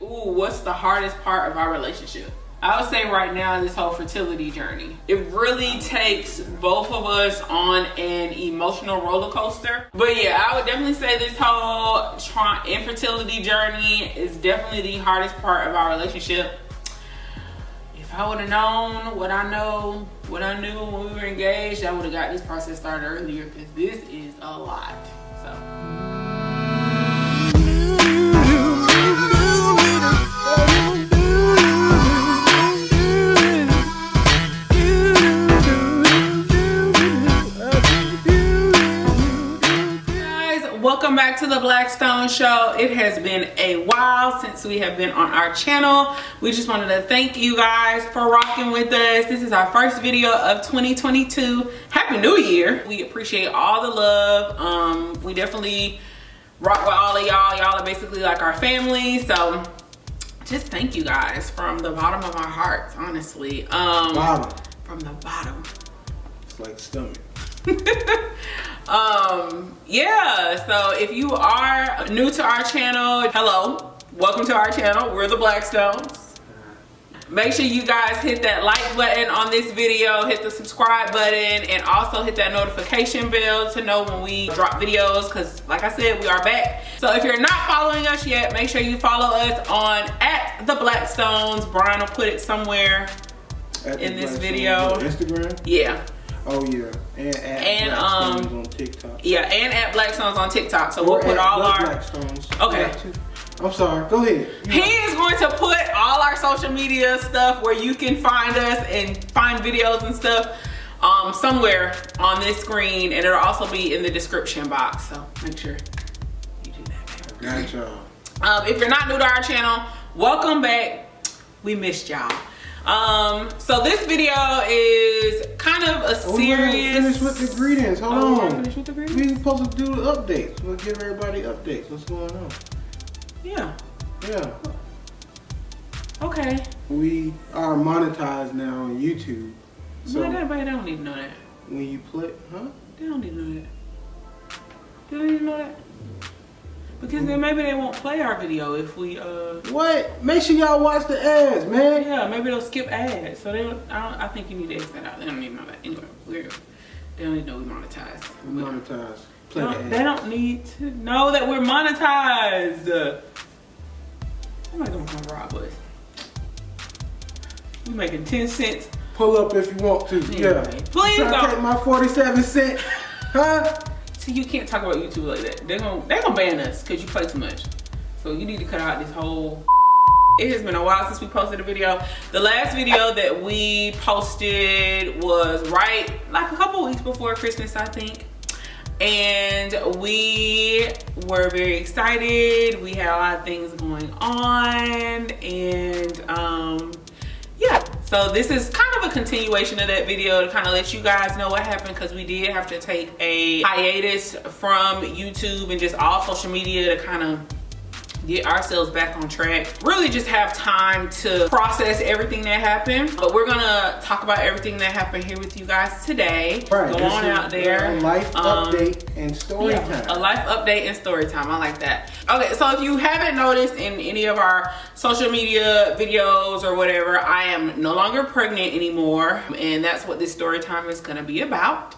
ooh, what's the hardest part of our relationship? I would say right now, this whole fertility journey, it really takes both of us on an emotional roller coaster. But yeah, I would definitely say this whole infertility journey is definitely the hardest part of our relationship. If I would have known what I knew when we were engaged, I would have got this process started earlier, because this is a lot. So. Welcome back to the Blaxstones show. It has been a while since we have been on our channel. We just wanted to thank you guys for rocking with us. This is our first video of 2022. Happy New Year. We appreciate all the love. We definitely rock with all of y'all. Y'all are basically like our family. So just thank you guys from the bottom of our hearts, honestly. Bottom. From the bottom. It's like stomach. Yeah, so if you are new to our channel, hello, welcome to our channel. We're the Blaxstones. Make sure you guys hit that like button on this video, hit the subscribe button, and also hit that notification bell to know when we drop videos, because like I said, we are back. So if you're not following us yet, make sure you follow us on @the Blaxstones. Brian will put it somewhere in this video. Instagram? Yeah. Oh yeah, and Blaxstones on TikTok. Yeah, and @Blaxstones on TikTok. So we'll put all our Blaxstones. Okay. I'm sorry. Go ahead. He is going to put all our social media stuff where you can find us and find videos and stuff somewhere on this screen, and it'll also be in the description box. So make sure you do that. Got y'all. If you're not new to our channel, welcome back. We missed y'all. So this video is kind of a serious. Finish with the greetings. Hold on. Finish with the greetings? We supposed to do the updates. We'll give everybody updates. What's going on? Yeah. Yeah. Okay. We are monetized now on YouTube. So But everybody don't need to know that. when you play, huh? They don't need to know that. They don't need to know that. Because then maybe they won't play our video if we What? Make sure y'all watch the ads, man. yeah, maybe they'll skip ads. So they don't, I think you need to X that out. They don't need to know that. Anyway, they don't need to know we monetize. We monetized. Play the ads. They don't need to know that we're monetized. Somebody gonna come rob us. We making 10 cents. Pull up if you want to. Anyway, Yeah. please Try to don't. take my 47 cents. Huh? See, you can't talk about YouTube like that. They're gonna ban us because you play too much. So you need to cut out this whole. It has been a while since we posted a video. The last video that we posted was like a couple weeks before Christmas, I think. And we were very excited. We had a lot of things going on, and yeah. So this is kind of a continuation of that video to kind of let you guys know what happened, because we did have to take a hiatus from YouTube and just all social media to kind of get ourselves back on track. Really just have time to process everything that happened. But we're gonna talk about everything that happened here with you guys today. Right. Go on out there. A life update and story time. A life update and story time. I like that. Okay, so if you haven't noticed in any of our social media videos or whatever, I am no longer pregnant anymore, and that's what this story time is gonna be about.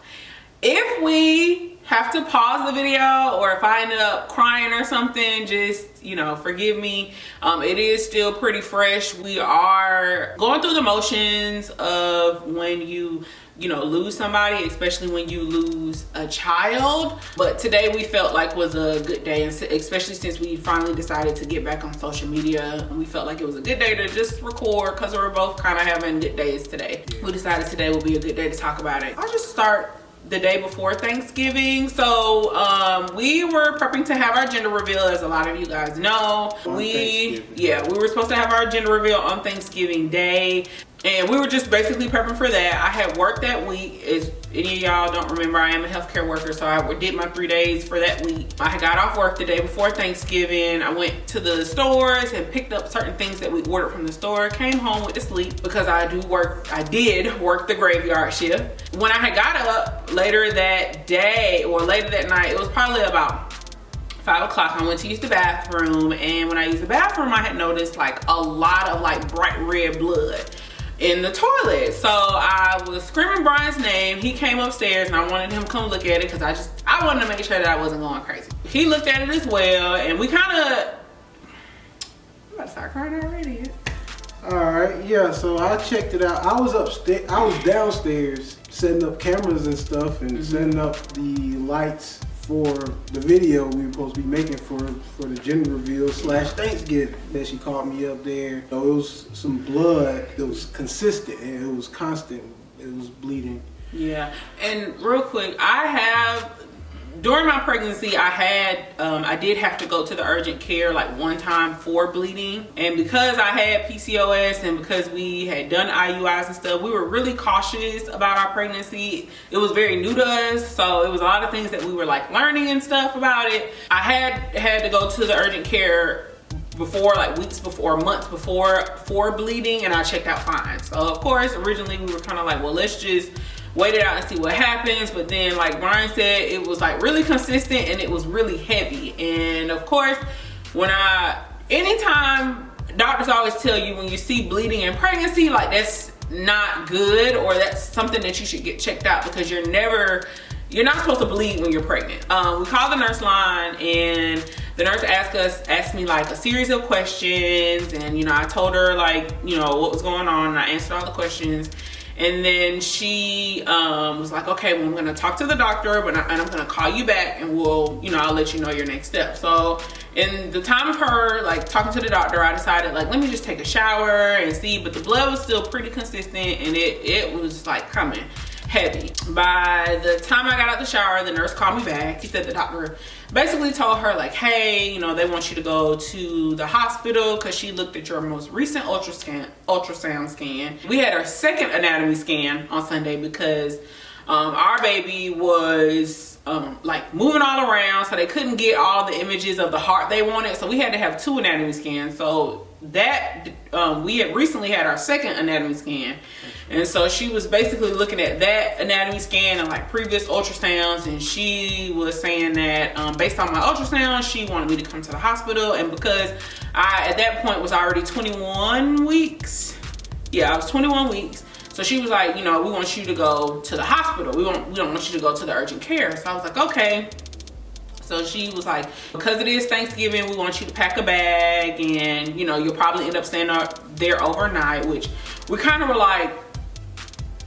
If we have to pause the video, or if I end up crying or something, just, you know, forgive me. It is still pretty fresh. We are going through the motions of when you lose somebody, especially when you lose a child. But today we felt like was a good day, especially since we finally decided to get back on social media. We felt like it was a good day to just record, because we were both kind of having good days today. We decided today will be a good day to talk about it. I'll just start the day before Thanksgiving. So we were prepping to have our gender reveal, as a lot of you guys know. We were supposed to have our gender reveal on Thanksgiving Day, and we were just basically prepping for that. I had worked that week. If any of y'all don't remember, I am a healthcare worker, so I did my 3 days for that week. I got off work the day before Thanksgiving. I went to the stores and picked up certain things that we ordered from the store. Came home with to sleep because I did work the graveyard shift. When I had got up later that day, or later that night, it was probably about 5 o'clock, I went to use the bathroom, and when I used the bathroom, I had noticed like a lot of like bright red blood in the toilet. So I was screaming Brian's name. He came upstairs and I wanted him to come look at it because I wanted to make sure that I wasn't going crazy. He looked at it as well, and we kind of, I'm about to start crying already. Alright, yeah, so I checked it out. I was upstairs, I was downstairs setting up cameras and stuff and setting up the lights for the video we were supposed to be making for the gender reveal / Thanksgiving. Then she called me up there. So it was some blood that was consistent and it was constant. It was bleeding. Yeah, and real quick, during my pregnancy, I did have to go to the urgent care like one time for bleeding. And because I had PCOS and because we had done IUIs and stuff, we were really cautious about our pregnancy. It was very new to us, so it was a lot of things that we were like learning and stuff about it. I had to go to the urgent care before, like weeks before, months before, for bleeding, and I checked out fine. So of course, originally we were kind of like, well, let's just wait it out and see what happens. But then, like Brian said, it was like really consistent and it was really heavy. And of course, anytime doctors always tell you when you see bleeding in pregnancy, like that's not good, or that's something that you should get checked out, because you're not supposed to bleed when you're pregnant. We called the nurse line, and the nurse asked me like a series of questions, and I told her like what was going on, and I answered all the questions. And then she was like, okay, well, I'm gonna talk to the doctor, and I'm gonna call you back, and I'll let you know your next step. So in the time of her like talking to the doctor, I decided like, let me just take a shower and see, but the blood was still pretty consistent, and it was like coming heavy. By the time I got out the shower, the nurse called me back. She said the doctor basically told her like, hey, they want you to go to the hospital because she looked at your most recent ultrasound scan. We had our second anatomy scan on Sunday because our baby was like moving all around, so they couldn't get all the images of the heart they wanted, so we had to have 2 anatomy scans. So that we had recently had our second anatomy scan, and so she was basically looking at that anatomy scan and like previous ultrasounds, and she was saying that based on my ultrasound, she wanted me to come to the hospital. And because I at that point was already 21 weeks, I was 21 weeks, so she was like, we want you to go to the hospital, we don't want you to go to the urgent care. So I was like, okay. So she was like, because it is Thanksgiving, we want you to pack a bag, and you'll probably end up staying there overnight. Which we kind of were like,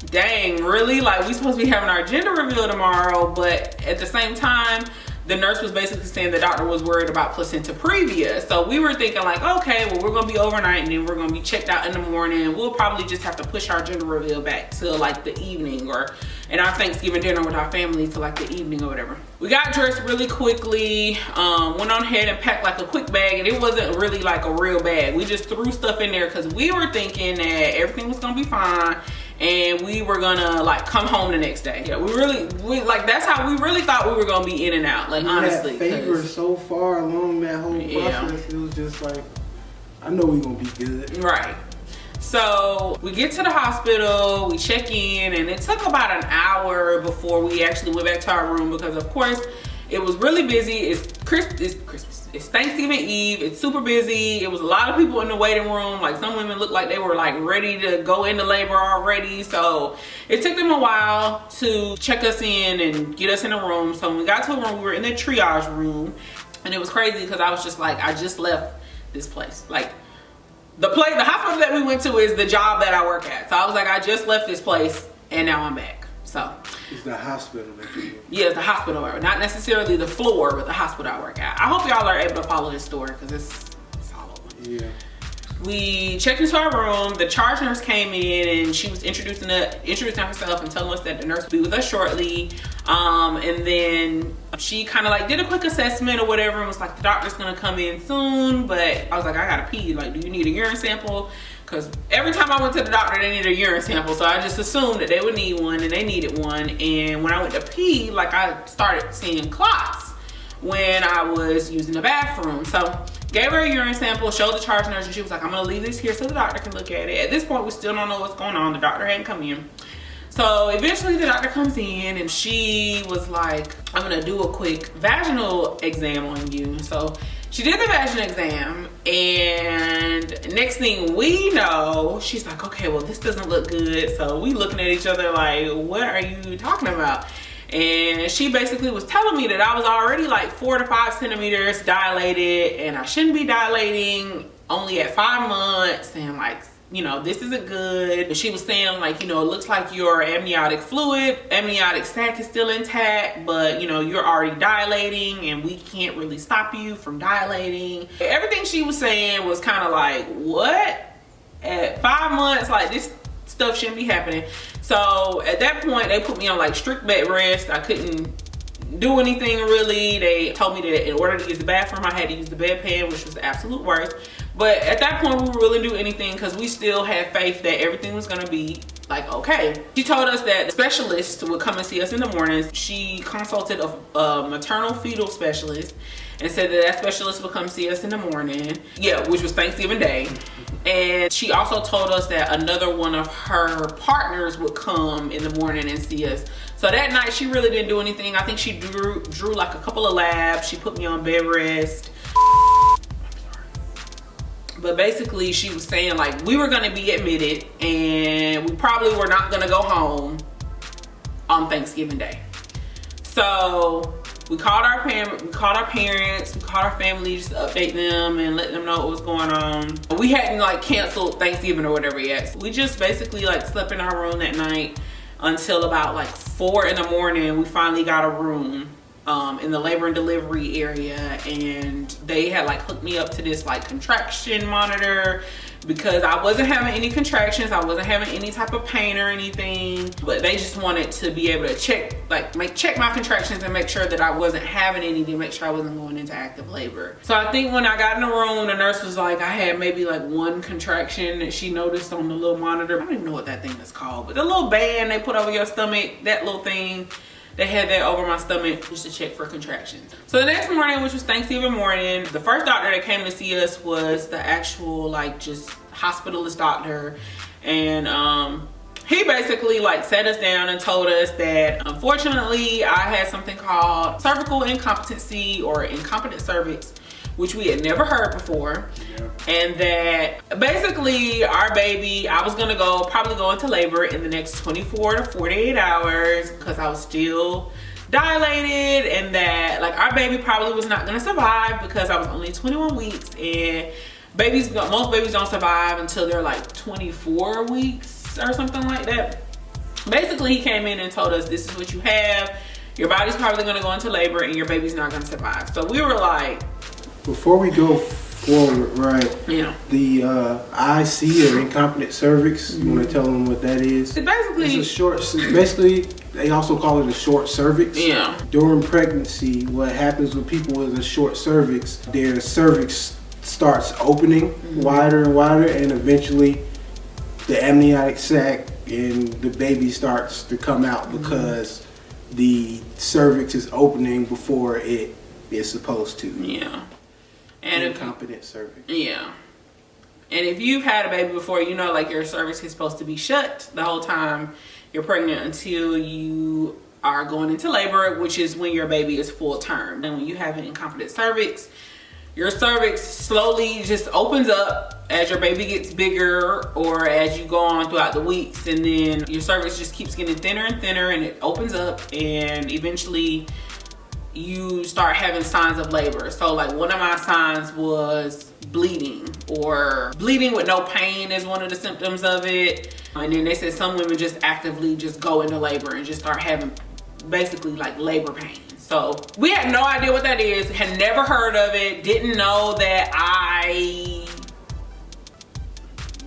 dang, really? Like, we supposed to be having our gender reveal tomorrow, but at the same time, the nurse was basically saying the doctor was worried about placenta previa. So we were thinking like, okay, well, we're gonna be overnight and then we're gonna be checked out in the morning. We'll probably just have to push our gender reveal back to like the evening, or in our Thanksgiving dinner with our family to like the evening or whatever. We got dressed really quickly, went on ahead and packed like a quick bag, and it wasn't really like a real bag. We just threw stuff in there because we were thinking that everything was gonna be fine and we were gonna like come home the next day. Yeah, we like, that's how we really thought we were gonna be in and out, like, honestly. We had favor so far along that whole process. It was just like, I know we're gonna be good. Right. So we get to the hospital, we check in, and it took about an hour before we actually went back to our room because, of course, it was really busy. It's Christmas. It's Thanksgiving Eve. It's super busy. It was a lot of people in the waiting room. Like, some women looked like they were like ready to go into labor already. So it took them a while to check us in and get us in a room. So when we got to a room, we were in the triage room, and it was crazy because I was just like, I just left this place. Like, the hospital that we went to is the job that I work at. So I was like, I just left this place and now I'm back. So it's the hospital that you work at. Yeah, it's the hospital, not necessarily the floor, but the hospital I work at. I hope y'all are able to follow this story because it's all over. Yeah. We checked into our room. The charge nurse came in and she was introducing herself and telling us that the nurse would be with us shortly. And then she kind of like did a quick assessment or whatever and was like, the doctor's gonna come in soon. But I was like, I gotta pee. Like, do you need a urine sample? Because every time I went to the doctor, they needed a urine sample. So I just assumed that they would need one, and they needed one. And when I went to pee, like, I started seeing clots when I was using the bathroom. So gave her a urine sample, showed the charge nurse, and she was like, I'm gonna leave this here so the doctor can look at it. At this point, we still don't know what's going on. The doctor hadn't come in. So eventually the doctor comes in and she was like, I'm gonna do a quick vaginal exam on you. So she did the vaginal exam, and next thing we know, she's like, okay, well, this doesn't look good. So we looking at each other like, what are you talking about? And she basically was telling me that I was already like 4 to 5 centimeters dilated, and I shouldn't be dilating only at 5 months, and like, you know, this isn't good. And she was saying like, you know, it looks like your amniotic sac is still intact, but you know, you're already dilating and we can't really stop you from dilating. Everything she was saying was kind of like, what? At 5 months, like this stuff shouldn't be happening. So at that point, they put me on like strict bed rest. I couldn't do anything really. They told me that in order to use the bathroom, I had to use the bedpan, which was the absolute worst. But at that point, we really didn't do anything because we still had faith that everything was gonna be like okay. She told us that the specialist would come and see us in the mornings. She consulted a maternal fetal specialist and said that that specialist would come see us in the morning. Yeah, which was Thanksgiving Day. And she also told us that another one of her partners would come in the morning and see us. So that night, she really didn't do anything. I think she drew like a couple of labs. She put me on bed rest. But basically, she was saying like we were gonna be admitted and we probably were not gonna go home on Thanksgiving Day. So we called our parents, we called our family just to update them and let them know what was going on. We hadn't like canceled Thanksgiving or whatever yet. So we just basically like slept in our room that night until about like 4 in the morning. We finally got a room in the labor and delivery area, and they had like hooked me up to this like contraction monitor because I wasn't having any contractions. I wasn't having any type of pain or anything, but they just wanted to be able to check my contractions and make sure that I wasn't having any, to make sure I wasn't going into active labor. So I think when I got in the room, the nurse was like, I had maybe like 1 contraction that she noticed on the little monitor. I don't even know what that thing is called, but the little band they put over your stomach, that little thing, they had that over my stomach just to check for contractions. So the next morning, which was Thanksgiving morning, the first doctor that came to see us was the actual like just hospitalist doctor. And he basically like sat us down and told us that unfortunately I had something called cervical incompetency or incompetent cervix, which we had never heard before. Yeah. And that basically our baby, I was gonna probably go into labor in the next 24 to 48 hours because I was still dilated, and that like our baby probably was not gonna survive because I was only 21 weeks, and most babies don't survive until they're like 24 weeks or something like that. Basically, he came in and told us, this is what you have. Your body's probably gonna go into labor and your baby's not gonna survive. So we were like, before we go forward, right? Yeah. The IC or incompetent cervix. You want to tell them what that is? Basically, it's a short. Basically, they also call it a short cervix. Yeah. During pregnancy, what happens with people with a short cervix? Their cervix starts opening wider and wider, and eventually, the amniotic sac and the baby starts to come out because the cervix is opening before it is supposed to. Yeah. And incompetent cervix. Yeah. And if you've had a baby before, you know like your cervix is supposed to be shut the whole time you're pregnant until you are going into labor, which is when your baby is full term. And when you have an incompetent cervix, your cervix slowly just opens up as your baby gets bigger or as you go on throughout the weeks, and then your cervix just keeps getting thinner and thinner, and it opens up, and eventually you start having signs of labor. So like one of my signs was bleeding, or bleeding with no pain is one of the symptoms of it. And then they said some women just actively just go into labor and just start having basically like labor pain. So we had no idea what that is, had never heard of it, didn't know that I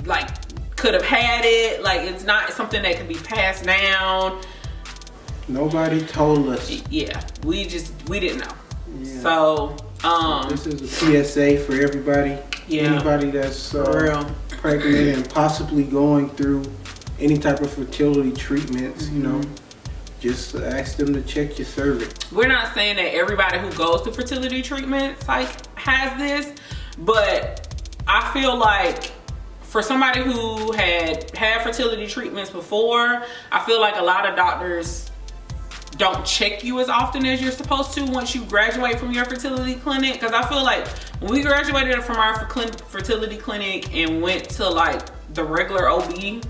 like could have had it. Like it's not something that can be passed down. Nobody told us. Yeah, we didn't know. Yeah. So this is a PSA for everybody. Yeah. Anybody that's pregnant and possibly going through any type of fertility treatments, you know, just ask them to check your cervix. We're not saying that everybody who goes to fertility treatments like has this, but I feel like for somebody who had fertility treatments before, I feel like a lot of doctors don't check you as often as you're supposed to once you graduate from your fertility clinic. Because I feel like when we graduated from our fertility clinic and went to like the regular OB,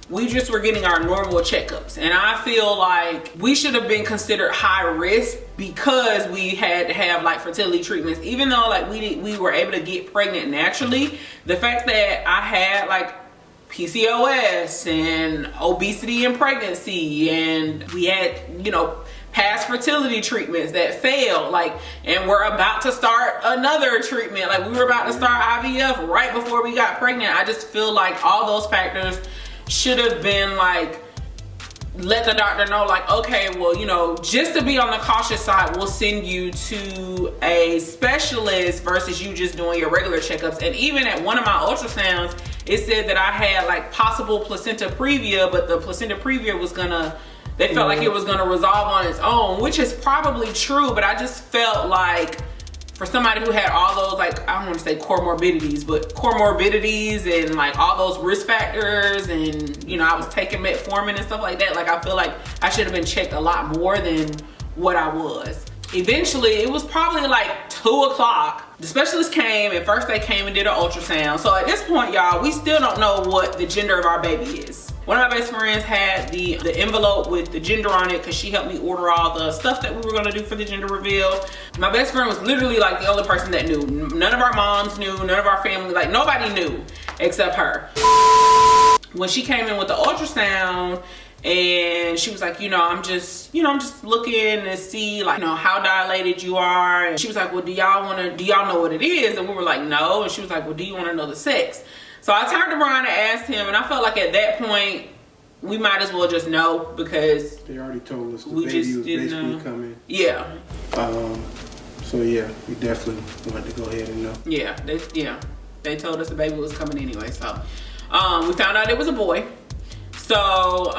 we just were getting our normal checkups. And I feel like we should have been considered high risk because we had to have like fertility treatments. Even though like we were able to get pregnant naturally, the fact that I had like PCOS and obesity and pregnancy, and we had, you know, past fertility treatments that failed, like, and we're about to start another treatment. Like, we were about to start IVF right before we got pregnant. I just feel like all those factors should have been like, let the doctor know, like, okay, well, you know, just to be on the cautious side, we'll send you to a specialist versus you just doing your regular checkups. And even at one of my ultrasounds, it said that I had like possible placenta previa, but the placenta previa was gonna, they felt like it was gonna resolve on its own, which is probably true, but I just felt like for somebody who had all those, like, I don't want to say comorbidities, but comorbidities and like all those risk factors, and, you know, I was taking metformin and stuff like that, like I feel like I should have been checked a lot more than what I was. Eventually, it was probably like 2 o'clock. The specialist came, and first they came and did an ultrasound. So at this point, y'all, we still don't know what the gender of our baby is. One of my best friends had the envelope with the gender on it because she helped me order all the stuff that we were gonna do for the gender reveal. My best friend was literally like the only person that knew. None of our moms knew, none of our family, like nobody knew except her. When she came in with the ultrasound, and she was like, you know, I'm just looking to see, like, you know, how dilated you are. And she was like, well, do y'all know what it is? And we were like, no. And she was like, well, do you want to know the sex? So I turned around and asked him, and I felt like at that point we might as well just know, because they already told us the baby was basically coming. Yeah. So yeah, we definitely wanted to go ahead and know. Yeah, they told us the baby was coming anyway. So we found out it was a boy. So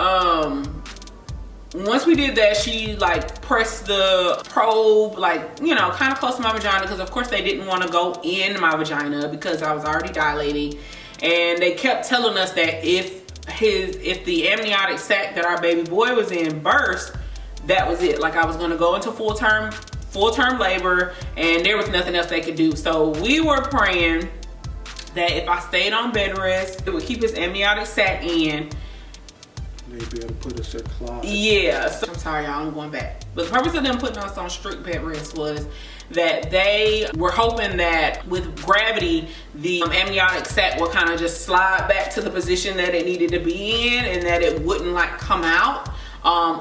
once we did that, she like pressed the probe, like, you know, kind of close to my vagina, because of course they didn't want to go in my vagina because I was already dilating. And they kept telling us that if the amniotic sac that our baby boy was in burst, that was it. Like, I was going to go into full term labor, and there was nothing else they could do. So we were praying that if I stayed on bed rest, it would keep his amniotic sac in. They'd be able to put us at closet. Yeah, so I'm sorry, y'all, I'm going back. But the purpose of them putting us on strict bed rest was that they were hoping that with gravity, the amniotic sac would kind of just slide back to the position that it needed to be in, and that it wouldn't like come out,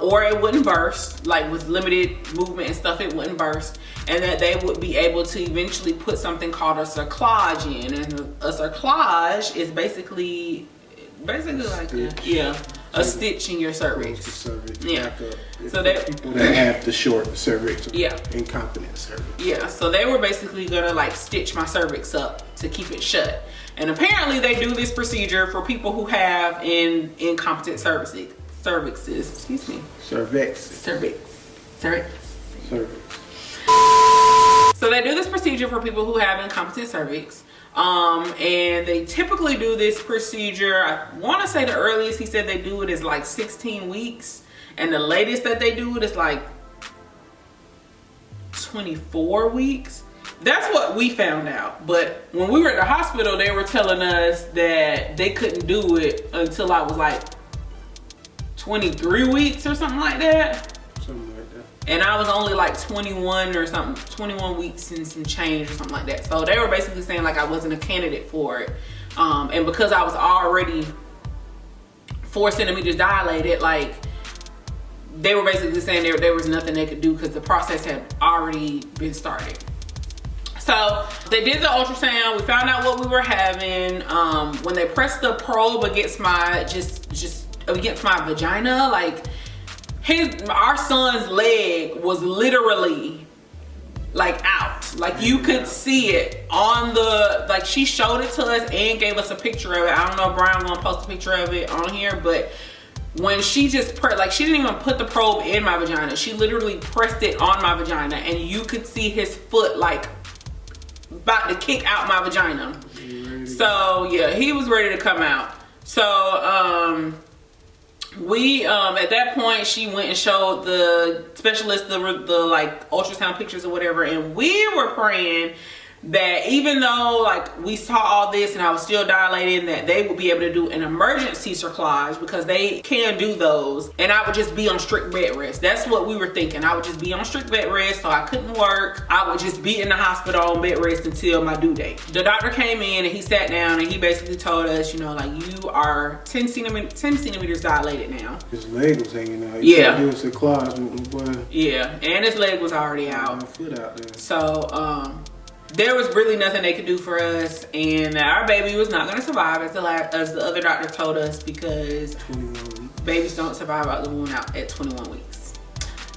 or it wouldn't burst. Like with limited movement and stuff, it wouldn't burst, and that they would be able to eventually put something called a cerclage in. And a cerclage is basically like a stitch in your cervix. Yeah. So that people that have the short cervix, yeah, incontinent cervix. Yeah. So they were basically gonna like stitch my cervix up to keep it shut. And apparently they do this procedure for people who have incompetent cervixes. Excuse me. Cervix. So they do this procedure for people who have incompetent cervix. And they typically do this procedure, I want to say the earliest he said they do it is like 16 weeks, and the latest that they do it is like 24 weeks. That's what we found out. But when we were at the hospital, they were telling us that they couldn't do it until I was like 23 weeks or something like that. And I was only like 21 or something, 21 weeks and some change or something like that. So they were basically saying like I wasn't a candidate for it. And because I was already 4 centimeters dilated, like they were basically saying there was nothing they could do because the process had already been started. So they did the ultrasound. We found out what we were having. When they pressed the probe against my, just against my vagina, like, our son's leg was literally like out. Like you could see it on the, like she showed it to us and gave us a picture of it. I don't know if Brian gonna post a picture of it on here, but when she just pressed, like she didn't even put the probe in my vagina. She literally pressed it on my vagina, and you could see his foot like about to kick out my vagina. So So yeah, he was ready to come out. So we at that point, she went and showed the specialist the like ultrasound pictures or whatever, and we were praying that even though like we saw all this and I was still dilated, that they would be able to do an emergency cerclage, because they can do those, and I would just be on strict bed rest. That's what we were thinking. I would just be on strict bed rest, so I couldn't work. I would just be in the hospital on bed rest until my due date. The doctor came in and he sat down and he basically told us, you know, like, you are 10 centimeters dilated now. His leg was hanging out. Yeah. He was a clause with my boy. Yeah, and his leg was already out. My foot out there. So there was really nothing they could do for us, and our baby was not going to survive, as the other doctor told us, because 21 weeks. Babies don't survive out the womb out at 21 weeks.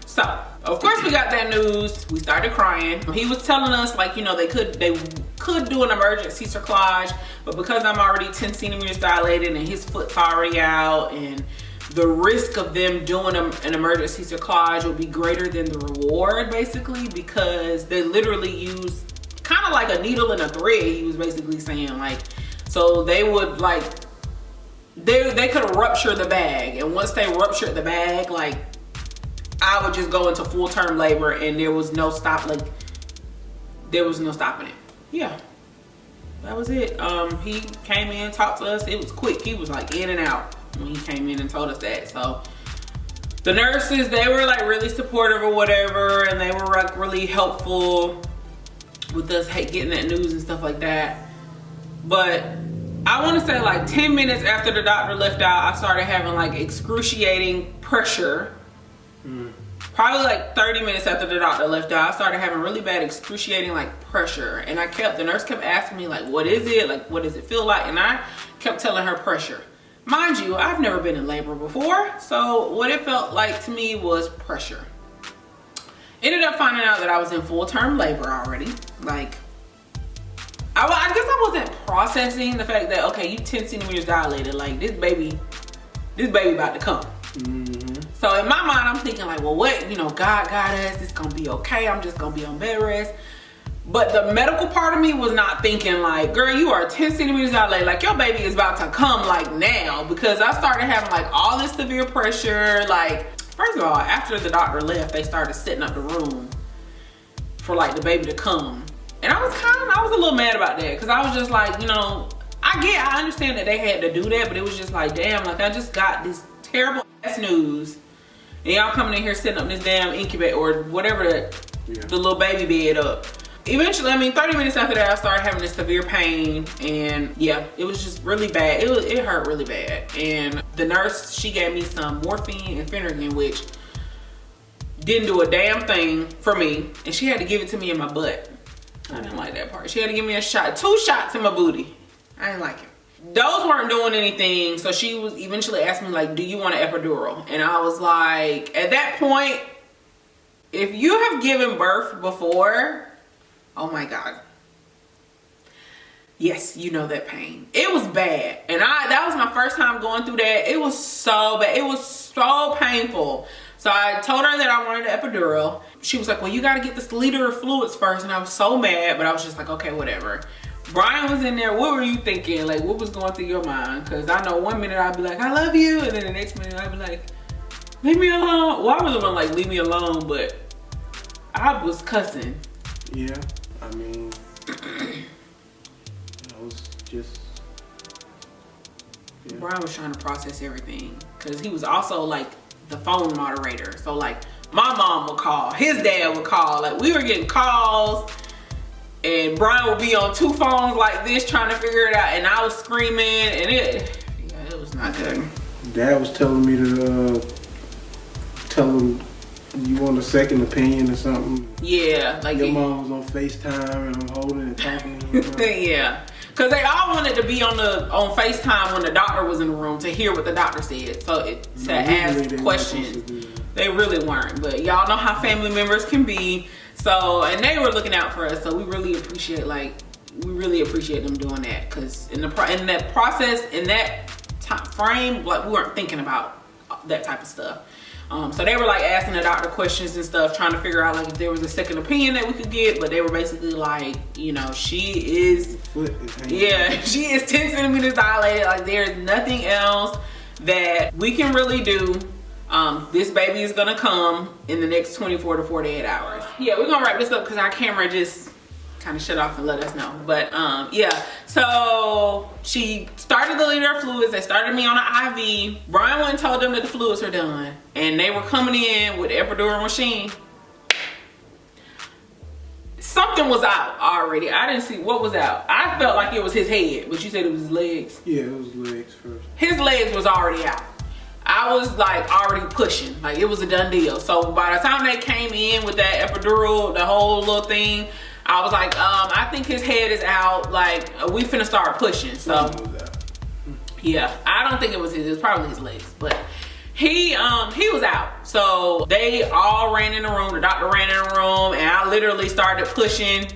So of course we got that news. We started crying. He was telling us, like, you know, they could do an emergency cerclage, but because I'm already 10 centimeters dilated and his foot's already out, and the risk of them doing an emergency cerclage will be greater than the reward, basically, because they literally use kind of like a needle and a thread, he was basically saying. Like, so they would, like, they could rupture the bag, and once they ruptured the bag, like, I would just go into full-term labor, and there was no stopping it. Yeah, that was it. He came in, talked to us. It was quick. He was like in and out when he came in and told us that. So the nurses, they were like really supportive or whatever, and they were like really helpful with us getting that news and stuff like that. But I want to say like 10 minutes after the doctor left out, I started having like excruciating pressure. Probably like 30 minutes after the doctor left out, I started having really bad excruciating like pressure, and the nurse kept asking me like, what is it? Like, what does it feel like? And I kept telling her pressure. Mind you, I've never been in labor before, so what it felt like to me was pressure. Ended up finding out that I was in full-term labor already. Like, I guess I wasn't processing the fact that, okay, you 10 centimeters dilated, like this baby about to come. So in my mind, I'm thinking like, well, what, you know, God got us, it's gonna be okay, I'm just gonna be on bed rest. But the medical part of me was not thinking like, girl, you are 10 centimeters dilated, like your baby is about to come like now, because I started having like all this severe pressure. Like, first of all, after the doctor left, they started setting up the room for like the baby to come. And I was a little mad about that, because I was just like, you know, I understand that they had to do that, but it was just like, damn, like I just got this terrible ass news, and y'all coming in here setting up this damn incubator or whatever the little baby bed up. Eventually, I mean, 30 minutes after that, I started having this severe pain, and yeah, it was just really bad. It hurt really bad. And the nurse, she gave me some morphine and phenergan, which didn't do a damn thing for me, and she had to give it to me in my butt. I didn't like that part. She had to give me a shot, 2 shots in my booty. I didn't like it. Those weren't doing anything, so she was eventually asking me like, do you want an epidural? And I was like, at that point, if you have given birth before, oh my God, yes, you know that pain. It was bad, and that was my first time going through that. It was so bad. It was so painful. So I told her that I wanted an epidural. She was like, well, you got to get this liter of fluids first. And I was so mad, but I was just like, okay, whatever. Brian was in there. What were you thinking? Like, what was going through your mind? Because I know one minute I'd be like, I love you. And then the next minute I'd be like, leave me alone. Well, I really wasn't like, leave me alone, but I was cussing. Yeah, I mean, I was just... Yeah. Brian was trying to process everything, because he was also like the phone moderator. So like my mom would call, his dad would call. Like, we were getting calls, and Brian would be on 2 phones like this trying to figure it out, and I was screaming, and it was not good. Dad was telling me to tell him you want a second opinion or something. Yeah, like your mom was on FaceTime and I'm holding and talking to her. Yeah, because they all wanted to be on FaceTime when the doctor was in the room to hear what the doctor said, to ask questions. They really weren't, but y'all know how family members can be. So, and they were looking out for us, so we really appreciate them doing that, because in that process, in that time frame, like, we weren't thinking about that type of stuff. So they were like asking the doctor questions and stuff, trying to figure out like if there was a second opinion that we could get, but they were basically like, you know, she is 10 centimeters dilated. Like there's nothing else that we can really do. This baby is gonna come in the next 24 to 48 hours. Yeah, we're gonna wrap this up because our camera just kind of shut off and let us know. But yeah, so she started the liter of fluids. They started me on an IV. Brian went and told them that the fluids were done, and they were coming in with the epidural machine. Something was out already. I didn't see what was out. I felt like it was his head, but you said it was his legs. Yeah, it was legs first. His legs was already out. I was like already pushing, like it was a done deal. So by the time they came in with that epidural, the whole little thing, I was like, I think his head is out. Like we finna start pushing. So yeah, I don't think it was his. It was probably his legs, but he was out. So they all ran in the room. The doctor ran in the room, and I literally started pushing,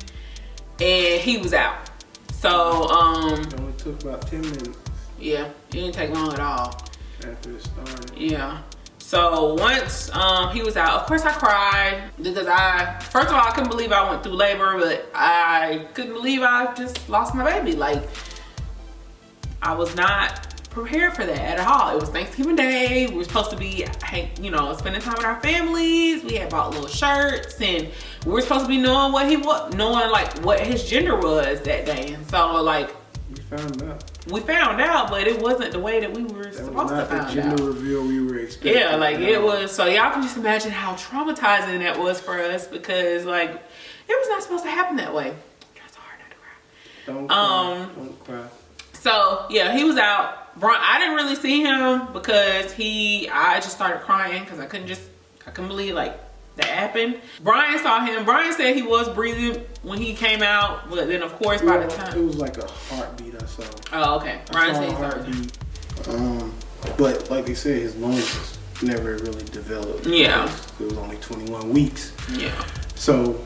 and he was out. So it only took about 10 minutes. Yeah, it didn't take long at all. After it started. Yeah. So once he was out, of course I cried because first of all, I couldn't believe I went through labor, but I couldn't believe I just lost my baby. Like I was not prepared for that at all. It was Thanksgiving Day. We were supposed to be, you know, spending time with our families. We had bought little shirts, and we were supposed to be knowing knowing like what his gender was that day. And so like we found out, but it wasn't the way that we were supposed to find out. The gender reveal we were expecting. Yeah, like it was. So y'all can just imagine how traumatizing that was for us, because like it was not supposed to happen that way. That's so hard not to cry. Don't cry. So yeah, he was out. Brian, I didn't really see him because I just started crying because I couldn't believe like that happened. Brian saw him. Brian said he was breathing when he came out, but then of course by the time it was like a heartbeat I saw. Oh, okay. Brian said he heartbeat. But like they said, his lungs never really developed. Yeah. It was only 21 weeks. Yeah. So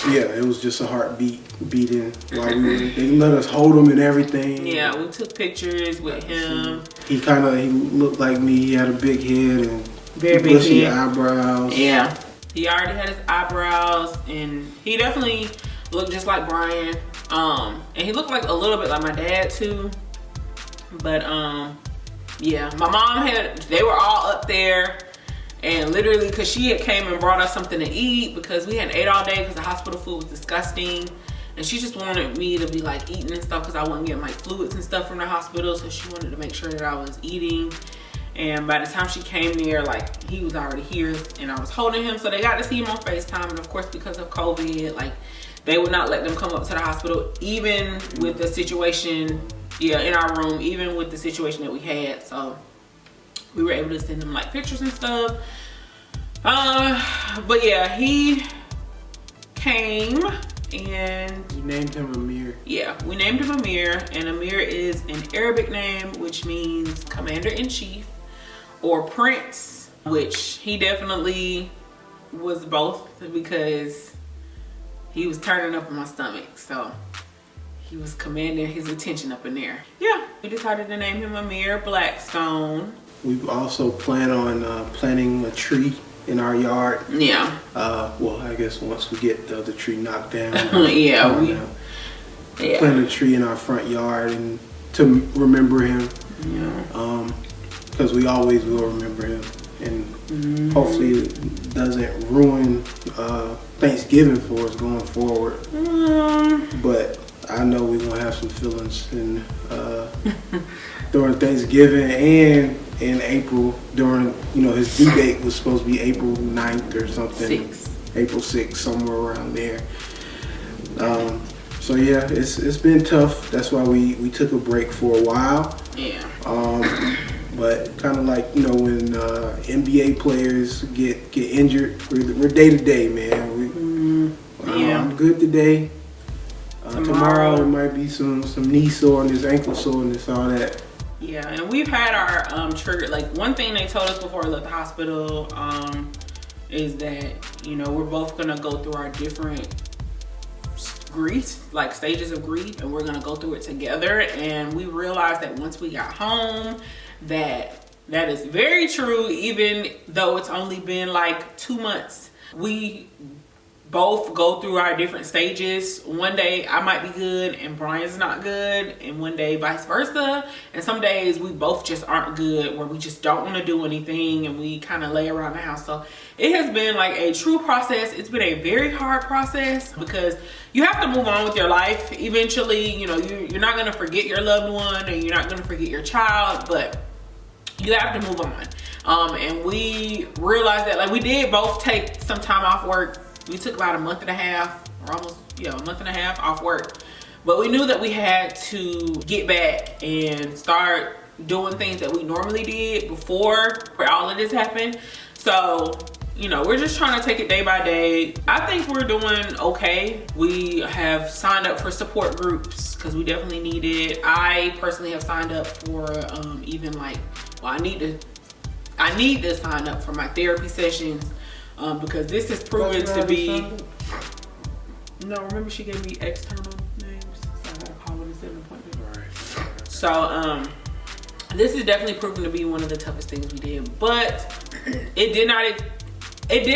yeah, it was just a heartbeat beating while they let us hold him and everything. Yeah, we took pictures with him. He looked like me. He had a big head and very big bushy head. eyebrows. Yeah. He already had his eyebrows, and he definitely looked just like Brian. And he looked like a little bit like my dad too. But yeah, my mom they were all up there, and literally because she had came and brought us something to eat because we hadn't ate all day because the hospital food was disgusting, and she just wanted me to be like eating and stuff because I wasn't getting like fluids and stuff from the hospital, so she wanted to make sure that I was eating. And by the time she came there, like he was already here and I was holding him, so they got to see him on FaceTime. And of course, because of COVID, like they would not let them come up to the hospital, even with the situation, in our room, even with the situation that we had. So we were able to send them like pictures and stuff. But yeah, he came and you named him Amir. Yeah, we named him Amir, and Amir is an Arabic name, which means commander-in-chief or prince, which he definitely was both because he was turning up in my stomach, so he was commanding his attention up in there. Yeah, we decided to name him Amir Blackstone. We also plan on planting a tree in our yard. Yeah. Well, I guess once we get the other tree knocked down. Plant a tree in our front yard and to remember him. Yeah. Because we always will remember him, and hopefully it doesn't ruin Thanksgiving for us going forward. But I know we're gonna have some feelings during Thanksgiving and in April during, his due date was supposed to be April 9th or something. April 6th, somewhere around there. So yeah, it's been tough. That's why we took a break for a while. Yeah. But kind of like, when NBA players get injured, we're day to day, man. I'm good today. Tomorrow it might be some knee soreness, ankle soreness, all that. Yeah, and we've had our trigger. Like one thing they told us before we left the hospital is that we're both gonna go through our different griefs, like stages of grief, and we're gonna go through it together. And we realized that once we got home, that That is very true, even though it's only been like 2 months. We both go through our different stages. One day I might be good and Brian's not good, and one day vice versa. And some days we both just aren't good, where we just don't want to do anything and we kind of lay around the house. So it has been like a true process. It's been a very hard process because you have to move on with your life. Eventually, you know, you're not going to forget your loved one and you're not going to forget your child, but you have to move on. And we realized that, like, we did both take some time off work. We took about a month and a half, or almost, a month and a half off work. But we knew that we had to get back and start doing things that we normally did before all of this happened. So, you know, we're just trying to take it day by day. I think we're doing okay. We have signed up for support groups because we definitely need it. I personally have signed up for I need to sign up for my therapy sessions. Because this is proven to be. No, remember she gave me external names, so I gotta call them and set an appointment. Alright. So this is definitely proven to be one of the toughest things we did, but it did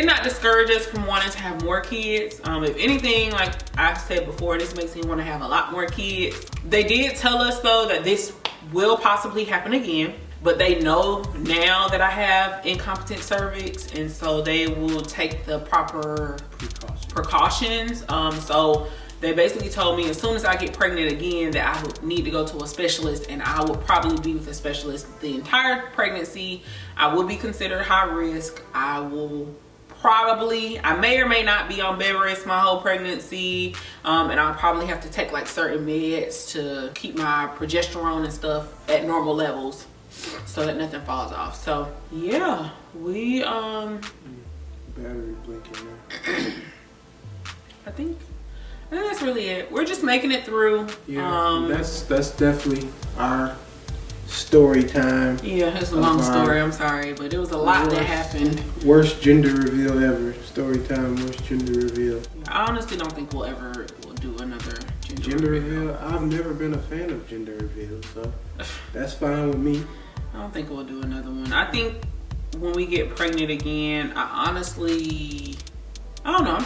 not discourage us from wanting to have more kids. If anything, like I said before, this makes me want to have a lot more kids. They did tell us though that this will possibly happen again. But they know now that I have incompetent cervix, and so they will take the proper precautions. So they basically told me as soon as I get pregnant again that I would need to go to a specialist, and I would probably be with a specialist the entire pregnancy. I will be considered high risk. I may or may not be on bed rest my whole pregnancy, and I'll probably have to take like certain meds to keep my progesterone and stuff at normal levels, so that nothing falls off. So yeah, we battery blinking there. I think that's really it. We're just making it through. Yeah, that's definitely our story time. Yeah, it's a long story, I'm sorry, but it was a lot that happened. Worst gender reveal ever. Story time, worst gender reveal. I honestly don't think we'll do another gender reveal. I've never been a fan of gender reveal, so that's fine with me. I don't think we'll do another one. I think when we get pregnant again, I don't know.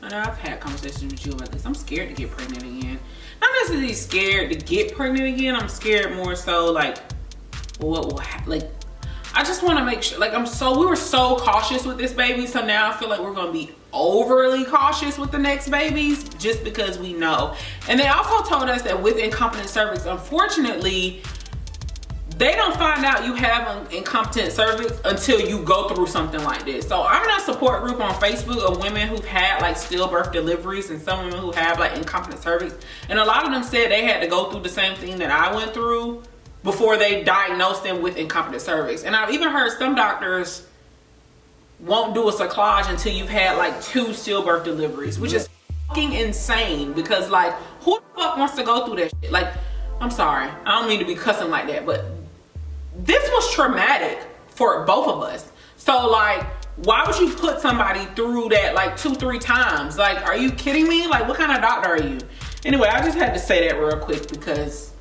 I know I've had conversations with you about this. I'm scared to get pregnant again. Not necessarily scared to get pregnant again. I'm scared more so like what will happen. Like, I just want to make sure. Like, we were so cautious with this baby, so now I feel like we're gonna be overly cautious with the next babies just because we know. And they also told us that with incompetent cervix, unfortunately, they don't find out you have an incompetent cervix until you go through something like this. So I'm in a support group on Facebook of women who've had like stillbirth deliveries and some women who have like incompetent cervix. And a lot of them said they had to go through the same thing that I went through before they diagnosed them with incompetent cervix. And I've even heard some doctors won't do a cyclage until you've had like 2 stillbirth deliveries, which is fucking insane, because like, who the fuck wants to go through that shit? Like, I'm sorry, I don't mean to be cussing like that, but this was traumatic for both of us. So like, why would you put somebody through that like 2-3 times? Like, are you kidding me? Like, what kind of doctor are you? Anyway, I just had to say that real quick because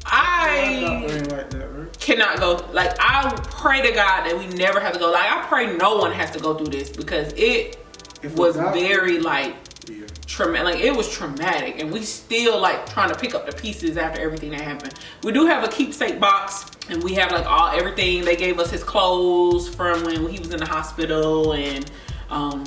I cannot go. Like, I pray to God that we never have to go. Like, I pray no one has to go through this, because it was very like traumatic. Like, it was traumatic, and we still like trying to pick up the pieces after everything that happened. We do have a keepsake box, and we have like everything. They gave us his clothes from when he was in the hospital, and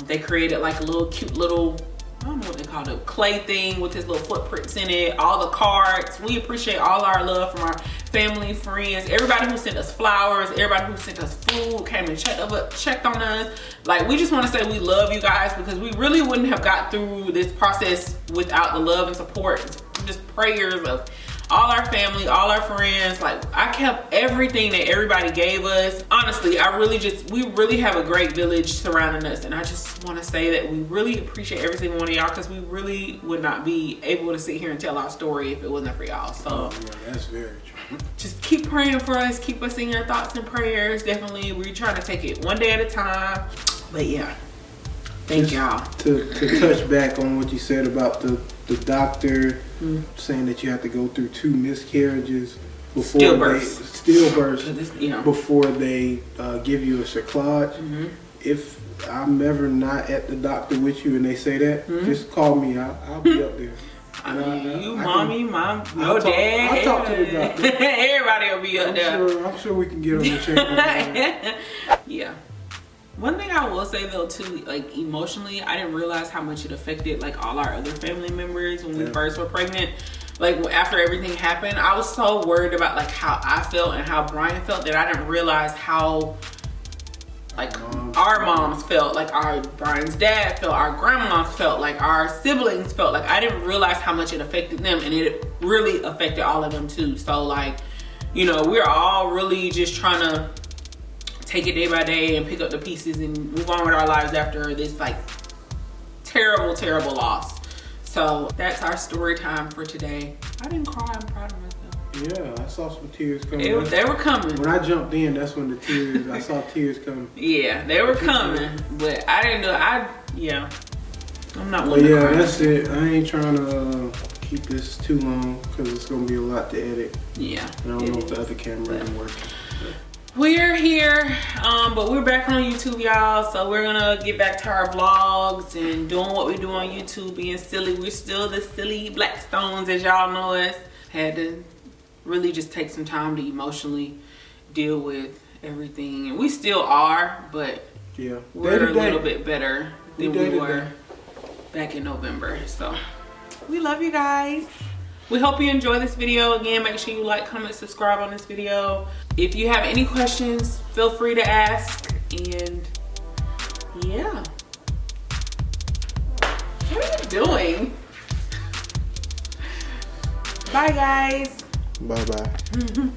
they created like a little cute little, I don't know what they call it, clay thing with his little footprints in it, all the cards. We appreciate all our love from our family, friends, everybody who sent us flowers, everybody who sent us food, came and checked on us. Like, we just want to say we love you guys, because we really wouldn't have got through this process without the love and support, just prayers of all our family, all our friends. Like, I kept everything that everybody gave us. Honestly, we really have a great village surrounding us, and I just want to say that we really appreciate every single one of y'all, because we really would not be able to sit here and tell our story if it wasn't for y'all. So yeah, that's very true. Just keep praying for us, keep us in your thoughts and prayers. Definitely, we're trying to take it one day at a time. But yeah, thank y'all. To touch back on what you said about the doctor saying that you have to go through 2 miscarriages. stillbirths Yeah. before they give you a cerclage. Mm-hmm. If I'm ever not at the doctor with you and they say that, just call me. I'll be up there. Mommy, mom, your dad. I'll talk to the doctor. Everybody will be up there. I'm sure we can get on the check. Yeah. One thing I will say though too, like emotionally, I didn't realize how much it affected like all our other family members when we first were pregnant. Like after everything happened, I was so worried about like how I felt and how Brian felt that I didn't realize how like our moms felt, like our Brian's dad felt, our grandmas felt, like our siblings felt. Like I didn't realize how much it affected them, and it really affected all of them too. So like, you know, we're all really just trying to take it day by day and pick up the pieces and move on with our lives after this like terrible loss. So that's our story time for today. I didn't cry, I'm proud of myself. Yeah, I saw some tears coming. They were coming. When I jumped in, that's when the tears, I saw tears coming. Yeah, they were coming, but I didn't know, I'm not one to to cry. That's it. I ain't trying to keep this too long because it's going to be a lot to edit. Yeah. And I don't know if the other camera isn't working. We're here, but we're back on YouTube, y'all. So we're gonna get back to our vlogs and doing what we do on YouTube, being silly. We're still the silly Blaxstones, as y'all know us. Had to really just take some time to emotionally deal with everything, and we still are, but yeah, we're a little bit better than we were back in November. So we love you guys. We hope you enjoy this video. Again, make sure you like, comment, subscribe on this video. If you have any questions, feel free to ask. And yeah. What are you doing? Bye, guys. Bye-bye.